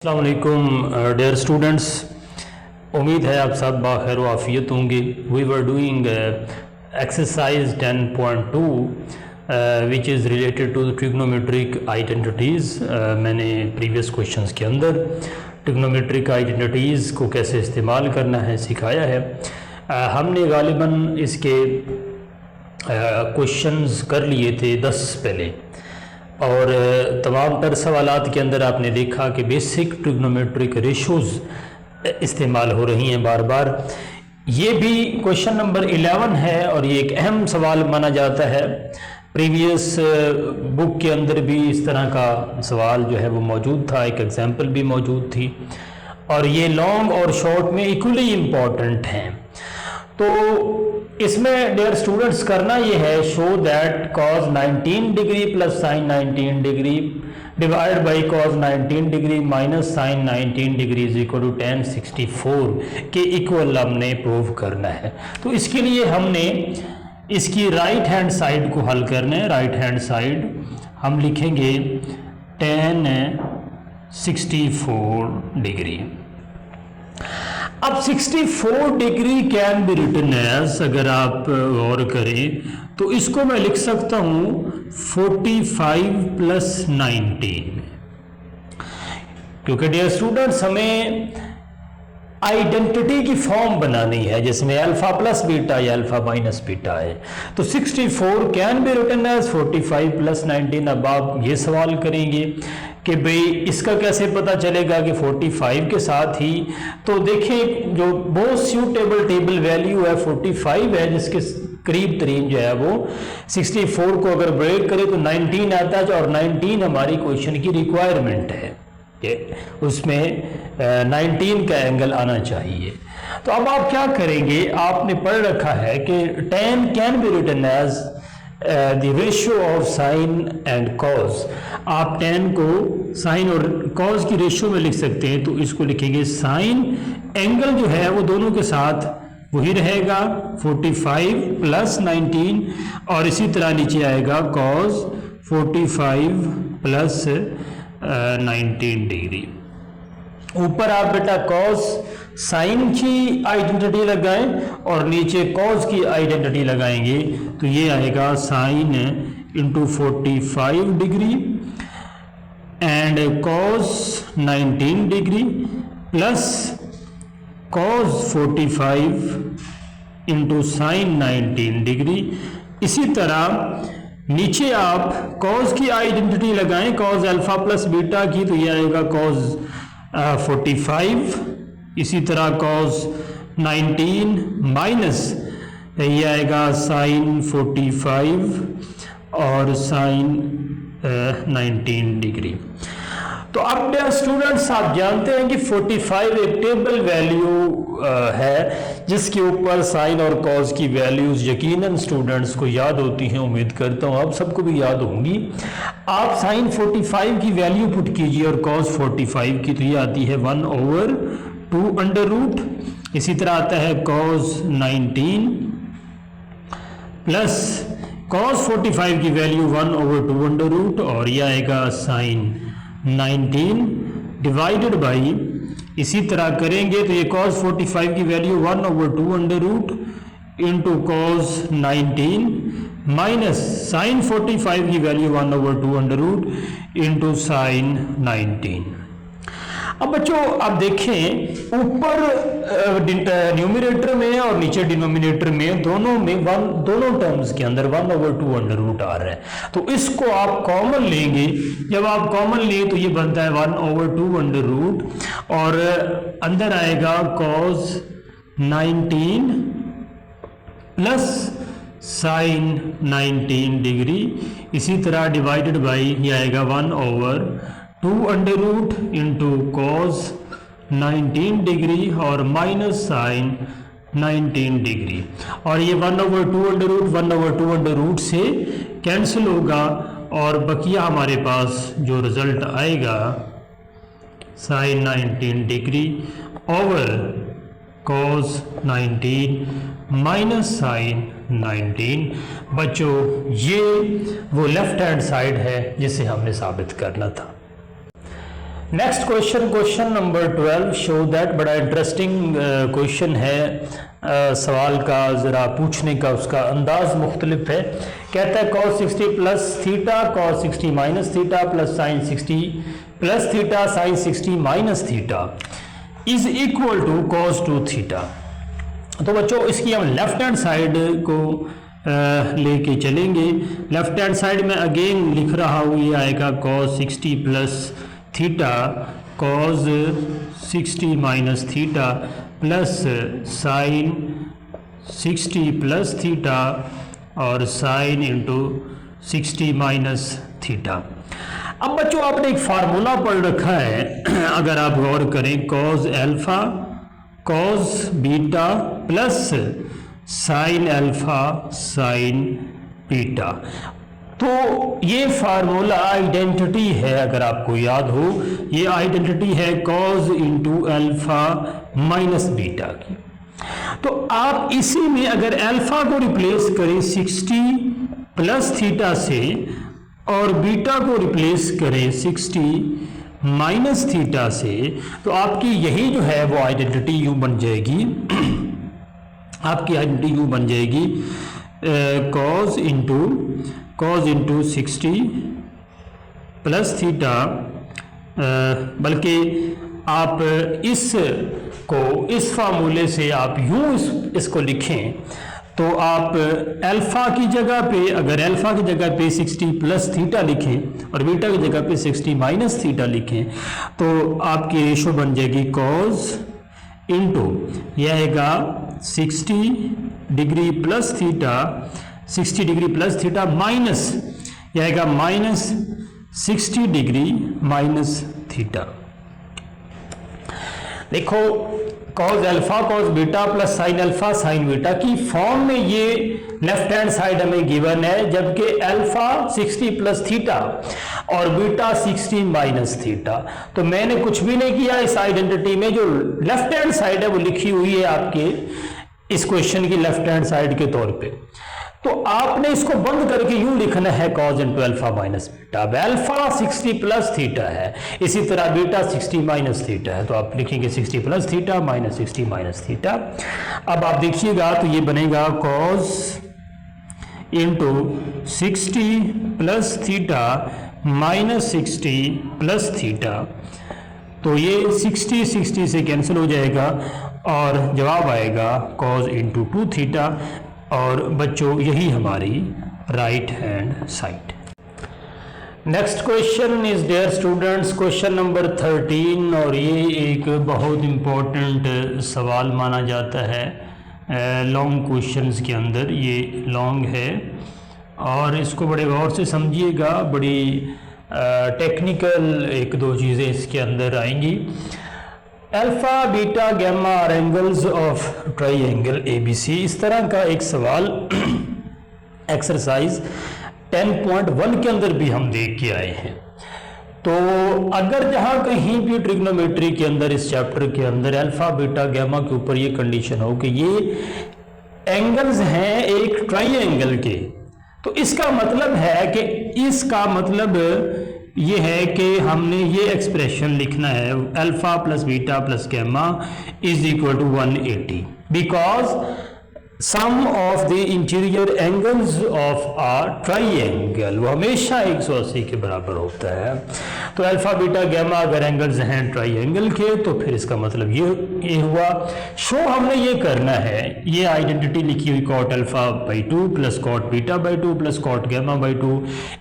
अस्सलाम वालेकुम dear students, उम्मीद है आप सब बाखैर व आफियत होंगे। We were doing exercise 10.2 which is related to trigonometric identities. मैंने प्रीवियस क्वेश्चंस के अंदर ट्रिग्नोमेट्रिक आइडेंटिटीज़ को कैसे इस्तेमाल करना है सिखाया है। हमने गालिबन इसके क्वेश्चंस कर लिए थे 10 पहले, और तमाम तर सवालात के अंदर आपने देखा कि बेसिक ट्रिग्नोमेट्रिक रेशोज़ इस्तेमाल हो रही हैं बार बार। ये भी क्वेश्चन नंबर 11 है और ये एक अहम सवाल माना जाता है। प्रीवियस बुक के अंदर भी इस तरह का सवाल जो है वो मौजूद था, एक एग्जाम्पल भी मौजूद थी, और ये लॉन्ग और शॉर्ट में इक्वली इम्पॉर्टेंट हैं। तो इसमें डियर स्टूडेंट्स करना ये है, show that cos 19 degree plus sine 19 degree divide by cos 19 degree minus sine 19 degree is equal to tan 64 के इक्वल हमने प्रूव करना है। तो इसके लिए हमने इसकी राइट हैंड साइड को हल करना है। राइट हैंड साइड हम लिखेंगे tan 64 डिग्री। अब 64 degree can be written as, अगर आप गौर करें तो इसको मैं लिख सकता हूं 45 प्लस 19, क्योंकि डियर स्टूडेंट्स हमें आइडेंटिटी की फॉर्म बनानी है जिसमें अल्फा प्लस बीटा या अल्फा माइनस बीटा है। तो 64 can be written as 45 plus 19। अब आप ये सवाल करेंगे कि भाई इसका कैसे पता चलेगा कि 45 के साथ ही, तो देखिए जो बहुत सूटेबल टेबल वैल्यू है 45 है, जिसके करीब तरीन जो है वो 64 को अगर ब्रेक करें तो 19 आता है, और 19 हमारी क्वेश्चन की रिक्वायरमेंट है कि उसमें 19 का एंगल आना चाहिए। तो अब आप क्या करेंगे, आपने पढ़ रखा है कि tan can be written as the ratio of sine and cos. आप tan को साइन और कॉज की रेशियो में लिख सकते हैं, तो इसको लिखेंगे साइन एंगल जो है वो दोनों के साथ वही रहेगा 45 प्लस 19, और इसी तरह नीचे आएगा कॉज 45 प्लस 19 डिग्री। ऊपर आप बेटा कॉस साइन की आइडेंटिटी लगाएं और नीचे कॉस की आइडेंटिटी लगाएंगे, तो ये आएगा sine into 45 degree and cos 19 degree plus cos 45 into sine 19 degree. इसी तरह नीचे आप कॉस की आइडेंटिटी लगाएं, कॉस अल्फा प्लस बीटा की, तो ये आएगा कॉस 45, इसी तरह कॉस 19 माइनस ये आएगा साइन 45 और साइन 19 डिग्री। तो अब स्टूडेंट्स आप जानते हैं कि 45 एक टेबल वैल्यू है जिसके ऊपर साइन और कॉस की वैल्यूज यकीनन स्टूडेंट्स को याद होती हैं। उम्मीद करता हूँ आप सबको भी याद होंगी। आप साइन 45 की वैल्यू पुट कीजिए और कॉस 45 की, तो ये आती है 1/2 अंडर रूट। इसी तरह आता है कॉस 19 प्लस कॉस 45 की वैल्यू 1/2 अंडर रूट, और यह आएगा साइन 19 डिवाइडेड बाई, इसी तरह करेंगे तो ये cos 45 की value 1/2 under root into cos 19 minus sine 45 की value 1/2 under root into sine 19। अब बच्चों आप देखें ऊपर न्यूमरेटर में और नीचे डिनोमिनेटर में दोनों टर्म्स के अंदर 1/2 अंडर रूट आ रहा है, तो इसको आप कॉमन लेंगे। जब आप कॉमन लें तो ये बनता है 1/2 अंडर रूट, और अंदर आएगा cos 19 प्लस साइन 19 डिग्री, इसी तरह डिवाइडेड बाई ये आएगा 1/2 under root into cos 19 degree और माइनस साइन 19 डिग्री, और ये 1/2 अंडर रूट से कैंसिल होगा, और बकिया हमारे पास जो रिजल्ट आएगा sine 19 degree over cos 19 minus sine 19। बच्चों ये वो लेफ्ट हैंड साइड है जिसे हमने साबित करना था। Next question, question number 12 show that, बड़ा इंटरेस्टिंग क्वेश्चन है। सवाल का ज़रा पूछने का उसका अंदाज मुख्तलिफ है। कहता है cos 60 plus theta cos 60 minus theta plus sine 60 plus theta sine 60 minus theta is equal to cos 2 theta. तो बच्चों इसकी हम लेफ्ट हैंड साइड को लेके चलेंगे। लेफ्ट हैंड साइड में अगेन लिख रहा हूँ, ये आएगा cos 60 plus theta cos 60 minus theta plus sine 60 plus theta और साइन इंटू 60 माइनस थीटा। अब बच्चों आपने एक फार्मूला पढ़ रखा है, अगर आप गौर करें, cos अल्फा cos बीटा plus sine alpha sine beta. तो ये फार्मूला आइडेंटिटी है, अगर आपको याद हो, ये आइडेंटिटी है cos into alpha minus beta की। तो आप इसी में अगर अल्फा को रिप्लेस करें 60 प्लस थीटा से और बीटा को रिप्लेस करें 60 माइनस थीटा से, तो आपकी यही जो है वो आइडेंटिटी यूं बन जाएगी, आपकी आइडेंटिटी यूं बन जाएगी cos इंटू 60 प्लस थीटा, बल्कि आप इस फार्मूले से आप यूं इसको लिखें तो आप अल्फा की जगह पे, अगर अल्फा की जगह पे 60 प्लस थीटा लिखें और बीटा की जगह पे 60 माइनस थीटा लिखें तो आपकी रेशो बन जाएगी cos इंटू यह आएगा 60 degree plus theta, 60 degree plus theta minus यह आएगा माइनस 60 डिग्री माइनस थीटा। देखो cos अल्फा cos बीटा plus sine alpha sine beta की फॉर्म में ये लेफ्ट हैंड साइड हमें गिवन है, जबकि अल्फा 60 प्लस थीटा और बीटा 60 माइनस थीटा। तो मैंने कुछ भी नहीं किया, इस आइडेंटिटी में जो लेफ्ट हैंड साइड है वो लिखी हुई है आपके इस क्वेश्चन की लेफ्ट हैंड साइड के तौर पे। तो आपने इसको बंद करके यूं लिखना है cos into alpha minus beta. अब अल्फा 60 प्लस थीटा है, इसी तरह बीटा 60 माइनस थीटा है, तो आप लिखेंगे 60 plus theta minus 60 minus theta. अब आप देखिएगा तो ये बनेगा cos into 60 plus theta minus 60 plus theta. तो ये 60 से कैंसिल हो जाएगा और जवाब आएगा cos इंटू 2 थीटा। और बच्चों यही हमारी right hand side. Next question is there students, question number 13, और ये एक बहुत इम्पोर्टेंट सवाल माना जाता है लॉन्ग क्वेश्चंस के अंदर। ये लॉन्ग है और इसको बड़े गौर से समझिएगा, बड़ी टेक्निकल एक दो चीज़ें इसके अंदर आएंगी। Alpha beta gamma are angles of triangle ABC, इस तरह का एक सवाल एक्सरसाइज 10.1 के अंदर भी हम देख के आए हैं। तो अगर जहाँ कहीं भी ट्रिग्नोमेट्री के अंदर इस चैप्टर के अंदर अल्फा बीटा गैमा के ऊपर ये कंडीशन हो कि ये एंगल्स हैं एक ट्राइंगल के, तो इसका मतलब है कि इसका मतलब ये है कि हमने ये एक्सप्रेशन लिखना है alpha plus beta plus gamma is equal to 180, because sum of the interior angles of a triangle वो हमेशा 180 के बराबर होता है। तो अल्फा बीटा गैमा अगर एंगल्स हैं ट्राइंगल के तो फिर इसका मतलब ये हुआ। शो हमने ये करना है, ये आइडेंटिटी लिखी हुई cot alpha by 2 plus cot beta by 2 plus cot gamma by 2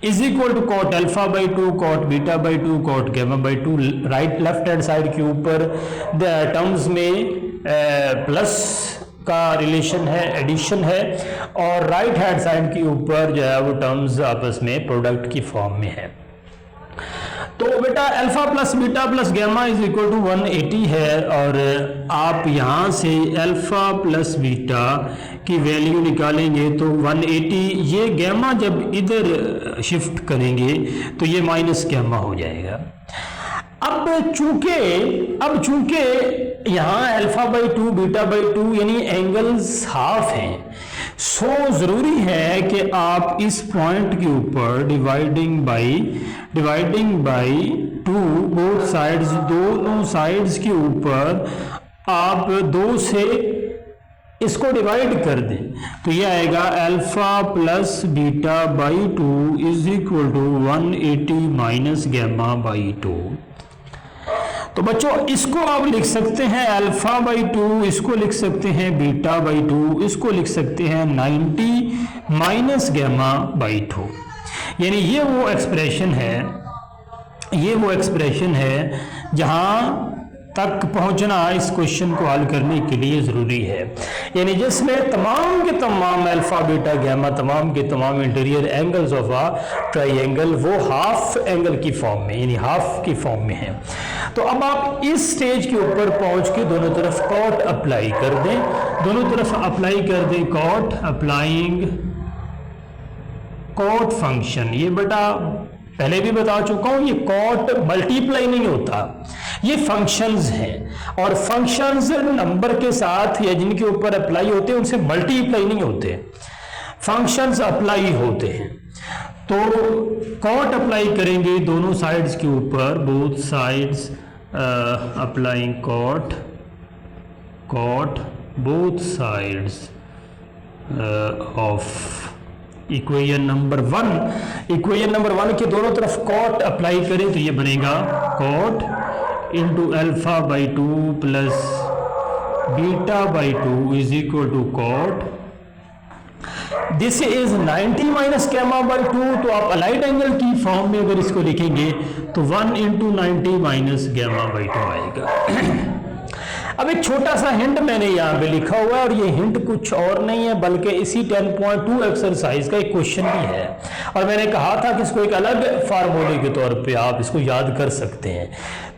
is equal to cot alpha by 2 cot beta by 2 cot gamma by 2। Right left hand side के ऊपर द टर्म्स में प्लस का relation है, addition है, और right hand side के ऊपर जो है वो टर्म्स आपस में प्रोडक्ट की फॉर्म में है। तो बेटा alpha plus beta plus gamma is equal to 180 है, और आप यहाँ से अल्फा प्लस बीटा की वैल्यू निकालेंगे तो 180, ये गैमा जब इधर शिफ्ट करेंगे तो ये माइनस गैमा हो जाएगा। अब चूंकि यहाँ अल्फा बाई 2 बीटा बाई 2 यानी एंगल्स हाफ हैं, सो जरूरी है कि आप इस पॉइंट के ऊपर डिवाइडिंग बाई 2 बोथ साइड्स, दोनों साइड्स के ऊपर आप 2 से इसको डिवाइड कर दें, तो ये आएगा alpha plus beta by 2 is equal to 180 minus gamma by 2। तो बच्चों इसको आप लिख सकते हैं अल्फा बाई 2, इसको लिख सकते हैं बीटा बाई 2, इसको लिख सकते हैं 90 माइनस गैमा बाई 2। यानी ये वो एक्सप्रेशन है जहां तक पहुंचना इस क्वेश्चन को हल करने के लिए जरूरी है, यानी जिसमें तमाम के तमाम अल्फा बीटा गैमा तमाम के तमाम interior angles of a triangle वो हाफ एंगल की फॉर्म में, यानी हाफ की फॉर्म में है। तो अब आप इस स्टेज के ऊपर पहुंच के दोनों तरफ कॉट अप्लाई कर दें, दोनों तरफ अप्लाई कर दें कॉट, अप्लाइंग कॉट फंक्शन। ये बेटा पहले भी बता चुका हूं, ये कॉट मल्टीप्लाई नहीं होता, ये फंक्शंस हैं और फंक्शंस नंबर के साथ या जिनके ऊपर अप्लाई होते हैं उनसे मल्टीप्लाई नहीं होते, फंक्शंस अप्लाई होते हैं। तो कॉट अप्लाई करेंगे दोनों साइड्स के ऊपर, both sides applying cot both sides of equation number 1 के दोनों तरफ कॉट अप्लाई करें तो ये बनेगा cot into alpha by 2 plus beta by 2 is equal to cot, this is 90 minus gamma by 2। तो आप अलाइड एंगल की फॉर्म में अगर इसको लिखेंगे तो 1 इंटू 90 माइनस गैमा बाई 2 आएगा। अब एक छोटा सा हिंट मैंने यहाँ पे लिखा हुआ है और ये हिंट कुछ और नहीं है बल्कि इसी 10.2 एक्सरसाइज का एक क्वेश्चन भी है, और मैंने कहा था कि इसको एक अलग फार्मूले के तौर पे आप इसको याद कर सकते हैं।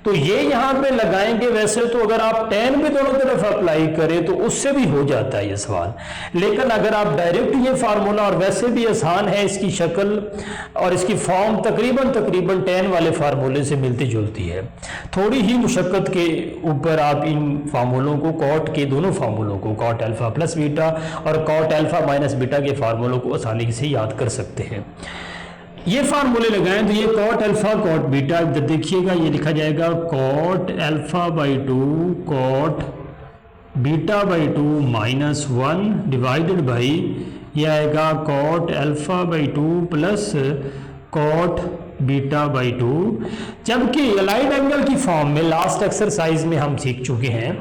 तो ये यहाँ पे लगाएंगे, वैसे तो अगर आप 10 भी दोनों तरफ अप्लाई करें तो उससे भी हो जाता है ये सवाल, लेकिन अगर आप डायरेक्ट ये फार्मूला, और वैसे भी आसान है इसकी शक्ल और इसकी फॉर्म तकरीबन 10 वाले फार्मूले से मिलती जुलती है, थोड़ी ही मुशक्कत के ऊपर आप इन फार्मूलों को, कॉट के दोनों फार्मूलों को, कॉट अल्फा प्लस बीटा और कॉट अल्फा माइनस बीटा के फार्मूलों को आसानी से याद कर सकते हैं। ये फार्मूले लगाएं तो ये कॉट अल्फा कॉट बीटा, इधर देखिएगा ये लिखा जाएगा cot alpha by 2 cot beta by 2 minus 1 divided by ये आएगा cot alpha by 2 plus cot beta by 2। जबकि अलाइड एंगल की फॉर्म में लास्ट एक्सरसाइज में हम सीख चुके हैं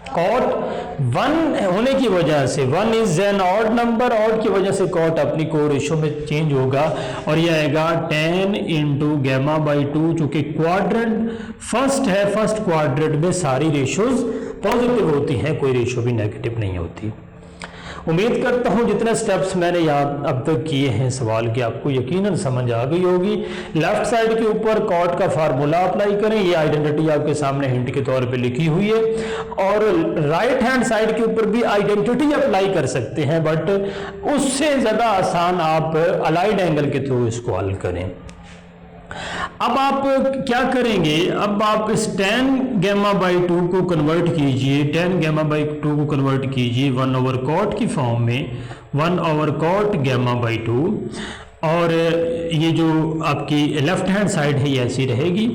कॉट 1 होने की वजह से, 1 is an odd number, odd की वजह से कॉट अपनी को रेशो में चेंज होगा और ये आएगा 10 इंटू गैमा बाई 2, चूंकि क्वाड्रेंट फर्स्ट है, फर्स्ट क्वाड्रेंट में सारी रेशोज पॉजिटिव होती हैं, कोई रेशो भी नेगेटिव नहीं होती। उम्मीद करता हूं जितने स्टेप्स मैंने यहाँ अब तक किए हैं सवाल के आपको यकीनन समझ आ गई होगी। लेफ्ट साइड के ऊपर कॉट का फार्मूला अप्लाई करें, ये आइडेंटिटी आपके सामने हिंट के तौर पे लिखी हुई है, और राइट हैंड साइड के ऊपर भी आइडेंटिटी अप्लाई कर सकते हैं, बट उससे ज़्यादा आसान आप अलाइड एंगल के थ्रू इसको हल करें। अब आप क्या करेंगे, अब आप इस 10 गैमा बाई 2 को कन्वर्ट कीजिए, 10 गैमा बाई 2 को कन्वर्ट कीजिए 1 ओवर कॉट की फॉर्म में, 1 ओवर कॉट गैमा बाई 2, और ये जो आपकी लेफ्ट हैंड साइड है ये ऐसी रहेगी।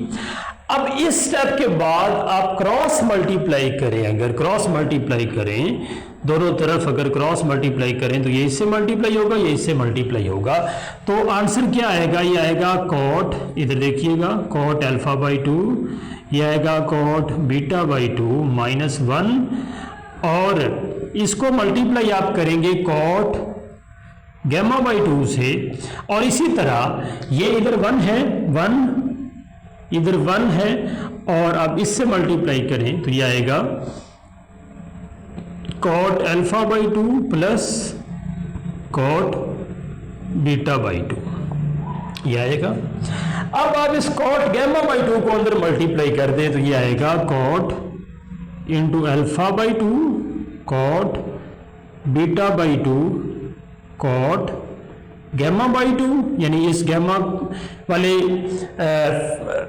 अब इस स्टेप के बाद आप क्रॉस मल्टीप्लाई करें, अगर क्रॉस मल्टीप्लाई करें दोनों तरफ, अगर क्रॉस मल्टीप्लाई करें तो ये इससे मल्टीप्लाई होगा, ये इससे मल्टीप्लाई होगा, तो आंसर क्या आएगा, ये आएगा कॉट, इधर देखिएगा कॉट अल्फा बाई 2, ये आएगा कॉट बीटा बाई 2 माइनस 1, और इसको मल्टीप्लाई आप करेंगे कॉट गैमा बाई 2 से, और इसी तरह ये इधर 1 है, 1 इधर 1 है, और अब इससे मल्टीप्लाई करें तो ये आएगा cot alpha by 2 plus cot beta by 2, ये आएगा। अब आप इस कॉट गैमा बाई 2 को अंदर मल्टीप्लाई कर दें तो ये आएगा cot into alpha by 2 cot beta by 2 cot gamma by 2, यानी इस गैमा वाले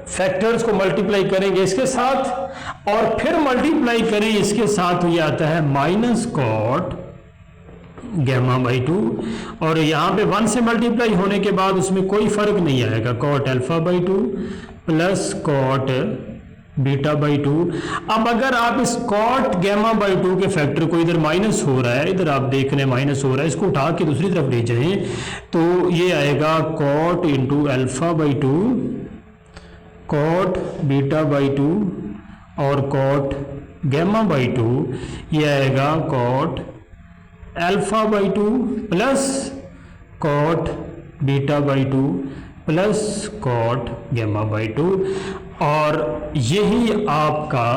फैक्टर्स को मल्टीप्लाई करेंगे इसके साथ और फिर मल्टीप्लाई करें इसके साथ, तो ये आता है माइनस कॉट गैमा बाई 2, और यहाँ पे 1 से मल्टीप्लाई होने के बाद उसमें कोई फर्क नहीं आएगा, cot alpha by 2 plus cot beta by 2। अब अगर आप इस कॉट गैमा बाई 2 के फैक्टर को, इधर माइनस हो रहा है, इधर आप देख रहे हैं माइनस हो रहा है, इसको उठा के दूसरी तरफ ले जाएं तो ये आएगा cot into alpha by 2 cot beta by 2 और कॉट गैमा बाई 2, ये आएगा cot alpha by 2 plus cot beta by 2 plus cot gamma by 2, और यही आपका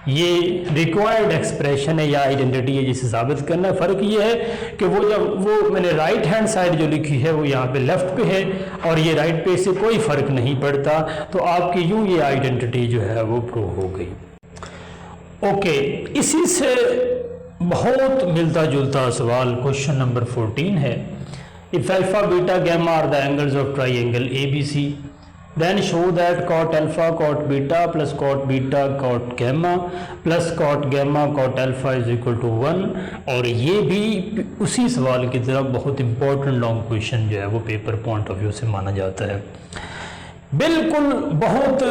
ये रिक्वायर्ड एक्सप्रेशन है या आइडेंटिटी है जिसे साबित करना है। फ़र्क ये है कि वो जब वो मैंने राइट हैंड साइड जो लिखी है वो यहाँ पे लेफ्ट पे है और ये राइट पे से कोई फ़र्क नहीं पड़ता, तो आपकी यूँ ये आइडेंटिटी जो है वो प्रूव हो गई। ओके, इसी से बहुत मिलता जुलता सवाल क्वेश्चन नंबर 14 है। If alpha beta gamma are the angles of triangle ABC, then show that cot alpha cot beta plus cot beta cot gamma plus cot gamma cot alpha is equal to 1। और ये भी उसी सवाल की तरह बहुत important long question जो है वो पेपर पॉइंट ऑफ व्यू से माना जाता है। बिल्कुल बहुत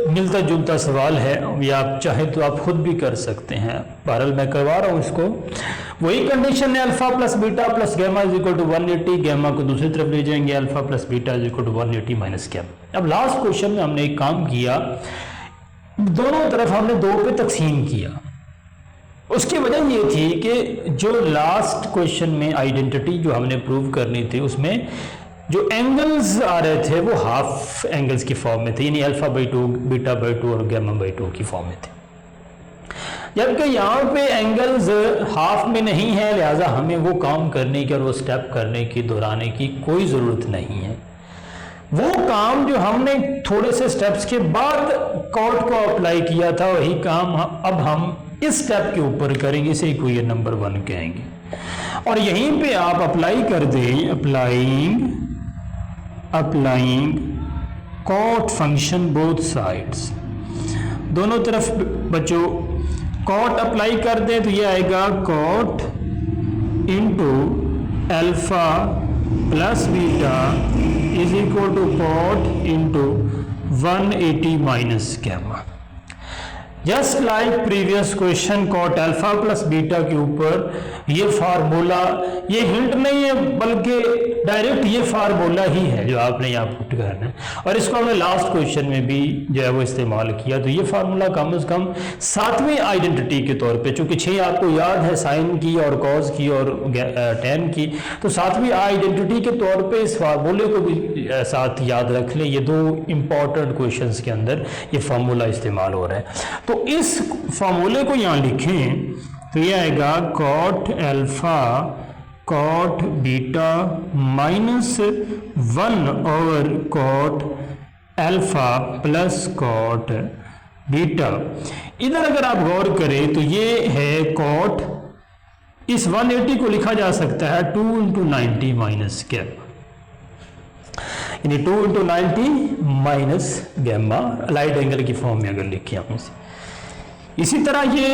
मिलता जुलता सवाल है, या आप चाहे तो आप खुद भी कर सकते हैं, बहरहाल मैं करवा रहा हूँ इसको। वही कंडीशन है, alpha plus beta plus gamma is equal to 180, gamma को दूसरी तरफ ले जाएंगे, alpha plus beta is equal to 180 minus gamma. अब लास्ट क्वेश्चन में हमने एक काम किया, दोनों तरफ हमने 2 पे तकसीम किया। उसकी वजह ये थी कि जो लास्ट क्वेश्चन में आइडेंटिटी जो हमने प्रूव करनी थी उसमें जो एंगल्स आ रहे थे वो हाफ एंगल्स की फॉर्म में थे, यानी अल्फा बाई 2 बीटा बाई 2 और गैमा बाई 2 की फॉर्म में थे, जबकि यहाँ पे एंगल्स हाफ में नहीं है, लिहाजा हमें वो काम करने की और वो स्टेप करने की, दोहराने की कोई ज़रूरत नहीं है। वो काम जो हमने थोड़े से स्टेप्स के बाद कॉट को अप्लाई किया था वही काम अब हम इस स्टेप के ऊपर करेंगे, इसे इक्वेशन नंबर 1 कहेंगे। और यहीं पे आप अप्लाई कर दें, applying cot function both sides, दोनों तरफ बच्चों कॉट अप्लाई कर दें तो ये आएगा cot into alpha plus beta is equal to cot into 180 minus gamma. Just like previous question cot alpha plus beta के ऊपर ये फार्मूला, ये हिंट नहीं है बल्कि डायरेक्ट ये फार्मूला ही है जो आपने यहाँ पुट करना है, और इसको हमने लास्ट क्वेश्चन में भी जो है वो इस्तेमाल किया। तो ये फार्मूला कम से कम 7वीं आइडेंटिटी के तौर पे, चूंकि 6 आपको याद है साइन की और कॉज की और टेन की, तो 7वीं आइडेंटिटी के तौर पे इस फार्मूले को भी साथ याद रख लें। ये 2 इंपॉर्टेंट क्वेश्चंस के अंदर ये फार्मूला इस्तेमाल हो रहा है। तो इस फार्मूले को यहाँ लिखें तो ये आएगा cot alpha cot beta minus 1 over cot alpha plus cot beta. इधर अगर आप गौर करें तो ये है कॉट, इस 180 को लिखा जा सकता है 2 इंटू 90 माइनस गैमा, यानी 2 into 90 minus gamma allied angle की फॉर्म में अगर लिखे हम इसे। इसी तरह ये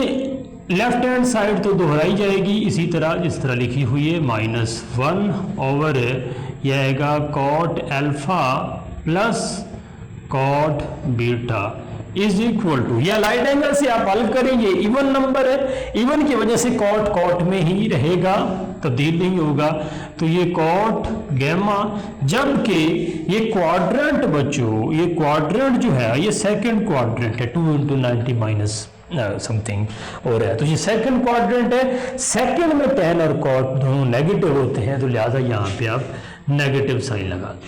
लेफ्ट हैंड साइड तो दोहराई जाएगी इसी तरह जिस तरह लिखी हुई है, -1 ओवर यह आएगा cot alpha plus cot beta is equal to, या लाइट एंगल से आप हल करेंगे, इवन नंबर है, इवन की वजह से कॉट कॉट में ही रहेगा, तब्दील नहीं होगा। तो ये कॉट गैमा, जबकि ये क्वाड्रेंट बच्चों, ये क्वाड्रेंट जो है ये सेकंड क्वाड्रेंट है, 2 इंटू 90 माइनस समथिंग हो रहा है, तो ये सेकंड क्वाड्रेंट है। सेकंड में टेन और कॉट दोनों नेगेटिव होते हैं, तो लिहाजा यहाँ पे आप नेगेटिव साइन लगा दें।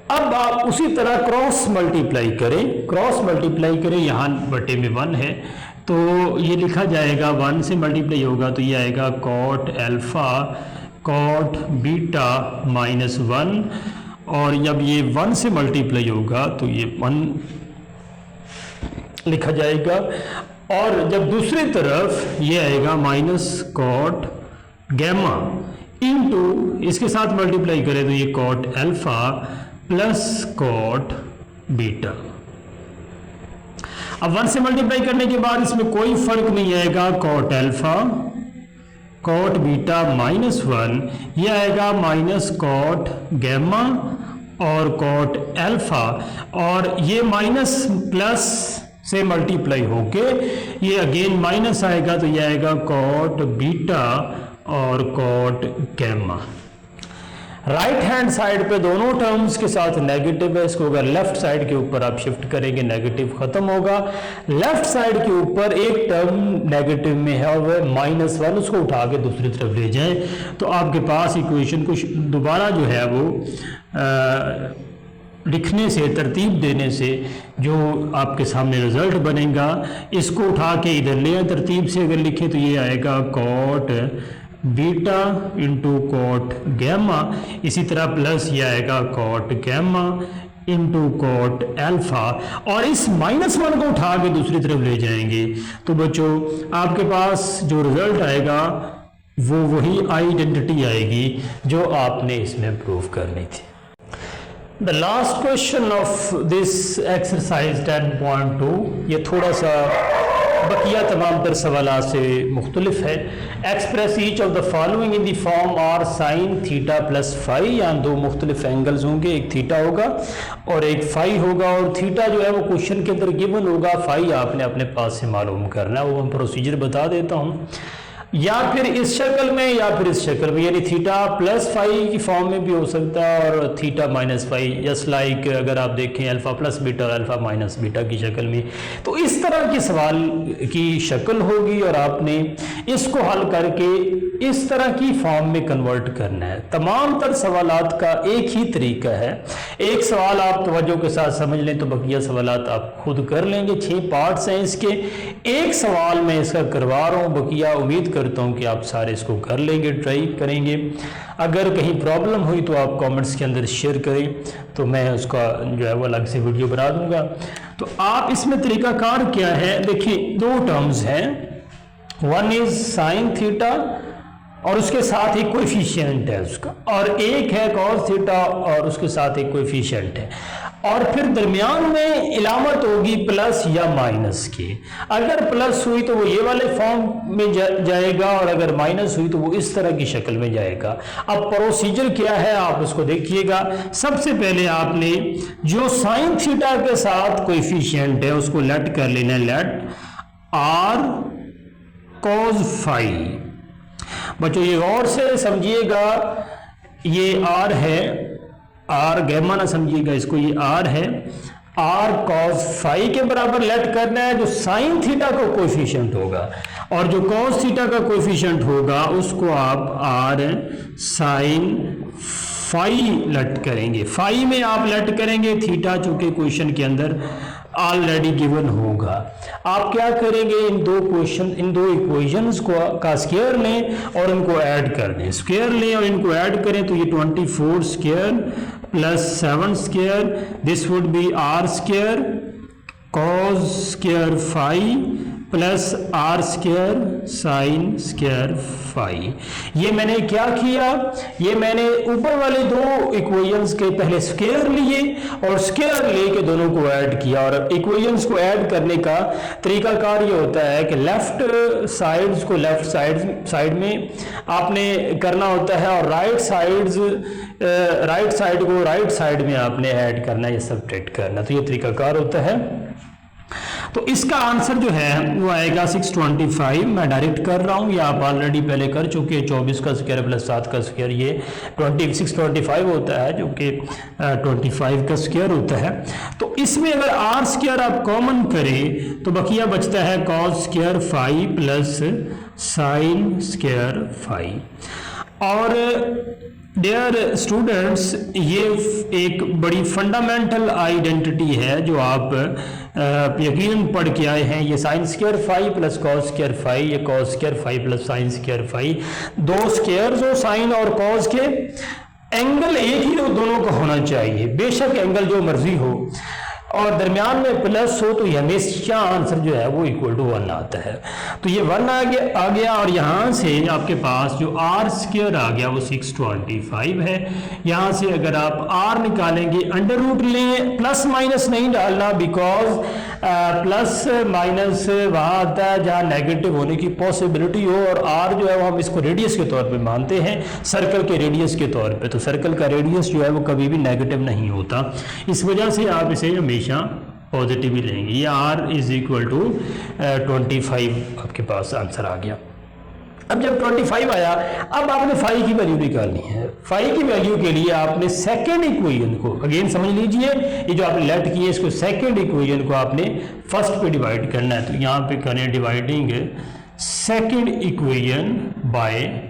अब आप उसी तरह क्रॉस मल्टीप्लाई करें, यहाँ बटे में 1 है तो ये लिखा जाएगा 1 से मल्टीप्लाई होगा तो ये आएगा cot alpha cot beta minus 1, और जब ये 1 से मल्टीप्लाई होगा तो ये 1 लिखा जाएगा, और जब दूसरी तरफ ये आएगा माइनस कॉट गैमा इंटू इसके साथ मल्टीप्लाई करें तो ये cot alpha plus cot beta. अब 1 से मल्टीप्लाई करने के बाद इसमें कोई फर्क नहीं आएगा, कॉट अल्फा कॉट बीटा -1, ये आएगा माइनस कॉट गैमा और कॉट अल्फा, और ये माइनस प्लस से मल्टीप्लाई होके ये अगेन माइनस आएगा, तो ये आएगा कॉट बीटा और cot gamma. Right hand side पे दोनों टर्म्स के साथ नेगेटिव है, इसको अगर लेफ्ट साइड के ऊपर आप शिफ्ट करेंगे नेगेटिव खत्म होगा। लेफ्ट साइड के ऊपर एक टर्म नेगेटिव में है और वह -1, उसको उठा के दूसरी तरफ ले जाए तो आपके पास इक्वेशन को दोबारा जो है वो लिखने से, तरतीब देने से जो आपके सामने रिजल्ट बनेगा, इसको उठा के इधर ले आए तरतीब से अगर लिखे तो ये आएगा cot beta into cot gamma, इसी तरह प्लस ये आएगा cot gamma into cot alpha, और इस -1 को उठा के दूसरी तरफ ले जाएंगे तो बच्चों आपके पास जो रिजल्ट आएगा वो वही आइडेंटिटी आएगी जो आपने इसमें प्रूव करनी थी। The last question of this exercise 10.2 ये थोड़ा सा बकिया तमाम तर सवालात से मुख्तलिफ है। Express each of the following in the form R sine theta plus phi, यहाँ दो मुख्तलिफ एंगल्स होंगे, एक थीटा होगा और एक फाई होगा, और थीटा जो है वो क्वेश्चन के अंदर गिवन होगा, फाई आपने अपने पास से मालूम करना है, वो मैं प्रोसीजर बता देता हूँ। या फिर इस शक्ल में या फिर इस शक्ल में, यानी थीटा प्लस फाई की फॉर्म में भी हो सकता है और theta minus phi, just like अगर आप देखें अल्फा प्लस बीटा और अल्फा माइनस बीटा की शक्ल में, तो इस तरह की सवाल की शक्ल होगी और आपने इसको हल करके इस तरह की फॉर्म में कन्वर्ट करना है। तमाम तर सवालात का एक ही तरीका है, एक सवाल आप तवज्जो के साथ समझ लें तो बकिया सवालात आप खुद कर लेंगे। 6 पार्ट्स हैं इसके, एक सवाल मैं इसका करवा रहा हूँ, बकिया उम्मीद करता हूं कि आप सारे इसको कर लेंगे, ट्राई करेंगे। अगर कहीं प्रॉब्लम हुई तो आप कमेंट्स के अंदर शेयर करें तो मैं उसका जो है वो अलग से वीडियो बना दूंगा। तो आप इसमें तरीकाकार क्या है, देखिए दो टर्म्स हैं, वन इज साइन थीटा और उसके साथ एक कोएफिशिएंट है उसका, और एक है कॉस थीटा और उसके साथ एक कोएफिशिएंट है, और फिर दरमियान में इलामत होगी प्लस या माइनस की। अगर प्लस हुई तो वो ये वाले फॉर्म में जाएगा और अगर माइनस हुई तो वो इस तरह की शक्ल में जाएगा। अब प्रोसीजर क्या है आप उसको देखिएगा। सबसे पहले आपने जो साइन थीटा के साथ कोएफिशिएंट है उसको लेट कर लेना है, लेट आर कॉस फाई। बच्चों ये गौर से समझिएगा, ये आर है, आर गैमा ना समझिएगा इसको, ये आर है, आर कॉस फाई के बराबर लेट करना है जो साइन थीटा का कोएफिशिएंट होगा, और जो कॉस थीटा का कोएफिशिएंट होगा उसको आप आर साइन फाई लेट करेंगे। फाई में आप लेट करेंगे थीटा, चूंकि क्वेश्चन के अंदर ऑलरेडी गिवन होगा। आप क्या करेंगे, इन दो इक्वेशंस को का स्क्वायर लें और इनको ऐड कर दें, स्क्वायर लें और इनको ऐड करें तो ये 24 square plus 7 square, this would be R square cos square phi plus R square sine square phi. ये मैंने क्या किया, ये मैंने ऊपर वाले दो इक्वेशंस के पहले स्क्वायर लिए और स्क्वायर लेके दोनों को ऐड किया, और इक्वेशंस को ऐड करने का तरीकाकार ये होता है कि लेफ्ट साइड्स को लेफ्ट साइड में आपने करना होता है और राइट साइड को राइट साइड में आपने ऐड करना है, ये सब्ट्रैक्ट करना, तो ये तरीकाकार होता है। तो इसका आंसर जो है वो आएगा 625। मैं डायरेक्ट कर रहा हूँ, या आप ऑलरेडी पहले कर चुके हैं। 24 का स्क्वायर प्लस 7 का स्क्वायर ये 625 होता है, जो कि 25 का स्क्वायर होता है। तो इसमें अगर आर स्क्वायर आप कॉमन करें तो बकिया बचता है cos square phi plus sine square phi. और डियर स्टूडेंट्स, ये एक बड़ी फंडामेंटल आइडेंटिटी है जो आप यकीनन पढ़ के आए हैं। ये sine square phi plus cos square phi, ये cos square phi plus sine square phi, दो स्क्वायर्स हो साइन और कॉस के, एंगल एक ही दोनों का होना चाहिए, बेशक एंगल जो मर्जी हो, और दरमियान में प्लस हो तो ये हमेशा आंसर जो है वो इक्वल टू 1 आता है। तो ये 1 आ गया और यहाँ से आपके पास जो आर स्क्वायर आ गया वो 625 है। यहाँ से अगर आप आर निकालेंगे अंडर रूट लें, प्लस माइनस नहीं डालना, बिकॉज प्लस माइनस वहाँ आता है जहाँ नेगेटिव होने की पॉसिबिलिटी हो, और आर जो है वो हम इसको रेडियस के तौर पे मानते हैं, सर्कल के रेडियस के तौर पे। तो सर्कल का रेडियस जो है वो कभी भी नेगेटिव नहीं होता, इस वजह से आप इसे हमेशा पॉजिटिव ही लेंगे। ये r इज इक्वल टू 25 आपके पास आंसर आ गया। अब जब 25 आया, अब आपने फाई की वैल्यू निकालनी है। फाई की वैल्यू के लिए आपने सेकेंड इक्वेशन को अगेन समझ लीजिए, ये जो आपने लेट किए इसको सेकेंड इक्वेशन को आपने फर्स्ट पे डिवाइड करना है। तो यहाँ पे करें dividing second equation by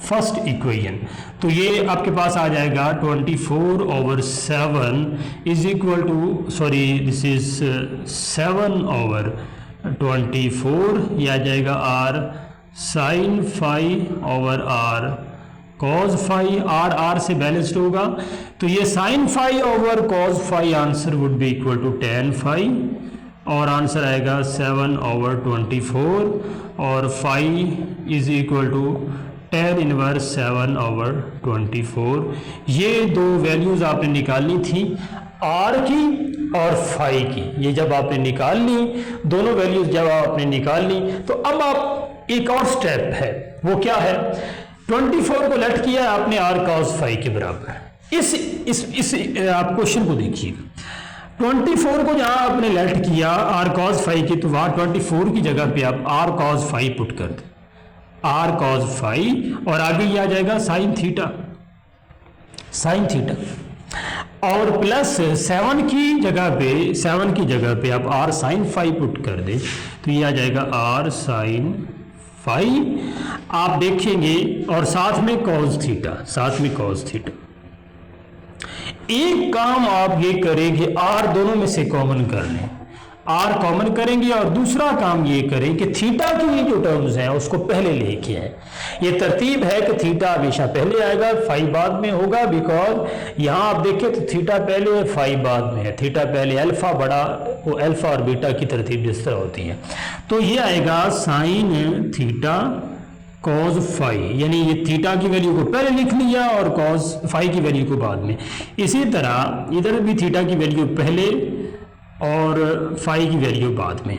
first equation. तो ये आपके पास आ जाएगा 24/7 is equal to, sorry this is 7/24, यह आ जाएगा r sin phi over r cos phi, r से बैलेंस्ड होगा। तो ये sin phi over cos phi answer would be equal to tan phi, और आंसर आएगा 7/24, और phi is equal to tan inverse 7/24। ये दो वैल्यूज आपने निकालनी थी, r की और phi की। ये जब आपने निकाल ली, दोनों वैल्यूज जब आपने निकाल ली, तो अब आप एक और स्टेप है, वो क्या है, 24 को लेट किया आपने r cos phi के बराबर। इस आप क्वेश्चन को देखिएगा, 24 को जहां आपने लेट किया r cos phi की, तो वहां 24 की जगह पे आप r cos phi पुट कर दें, r cos phi, और आगे ये आ जाएगा sin थीटा, और प्लस 7 की जगह पे आप r sin phi पुट कर दें, तो ये आ जाएगा r sin phi। आप देखेंगे, और साथ में cos थीटा। एक काम आप ये करेंगे, r दोनों में से कॉमन कर लें, r कॉमन करेंगे, और दूसरा काम ये करें कि थीटा की ये जो टर्म्स हैं उसको पहले लेके आए। ये तरतीब है कि थीटा हमेशा पहले आएगा, फाई बाद में होगा, बिकॉज यहाँ आप देखें तो थीटा पहले है, फाई बाद में है। थीटा पहले अल्फा बड़ा, वो अल्फा और बीटा की तरतीब जिस तरह होती है। तो ये आएगा साइन थीटा cos फाई, यानी ये थीटा की वैल्यू को पहले लिख लिया और cos फाई की वैल्यू को बाद में। इसी तरह इधर भी थीटा की वैल्यू पहले और फाई की वैल्यू बाद में।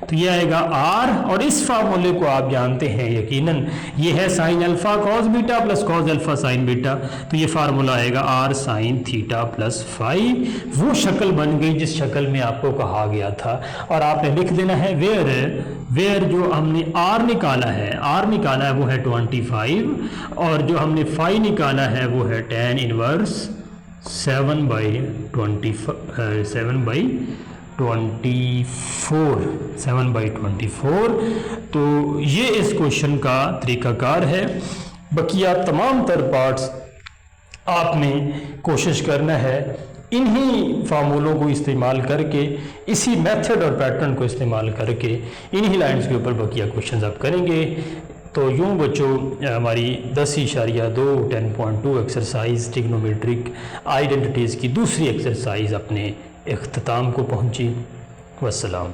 तो ये आएगा r, और इस फार्मूले को आप जानते हैं यकीनन, ये है साइन अल्फा cos बीटा प्लस cos अल्फा साइन बीटा। तो ये फार्मूला आएगा r sine theta plus phi. वो शक्ल बन गई जिस शक्ल में आपको कहा गया था, और आपने लिख देना है वेयर जो हमने r निकाला है वो है 25, और जो हमने फाई निकाला है वो है tan इनवर्स 7/24। तो ये इस क्वेश्चन का तरीकाकार है। बकिया तमाम तर पार्ट्स आपने कोशिश करना है इन्हीं फार्मूलों को इस्तेमाल करके, इसी मेथड और पैटर्न को इस्तेमाल करके इन्हीं लाइंस के ऊपर बकिया क्वेश्चंस आप करेंगे। तो यूँ बच्चों, हमारी 10.2 10.2 एक्सरसाइज ट्रिग्नोमेट्रिक आइडेंटिटीज़ की दूसरी एक्सरसाइज अपने इख्तिताम को पहुँची। वस्सलाम।